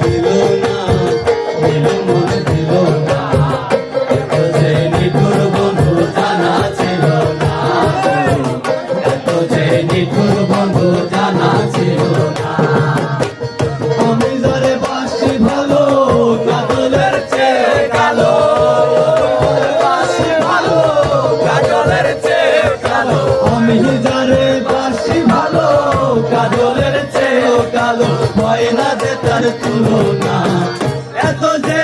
দিল না দিল মন দিল না এত যে নিঠুর বন্ধু জানা ছিল না এত যে নিঠুর বন্ধু জানা ছিল না আমি যারে বাসি ভালো কাজলের চেয়ে কালো বাসি ভালো কাজলের চেয়ে কালো আমি যারে বাসি ভালো কাজলের চেয়ে কালো হয় না যে তার তুলনা এত যে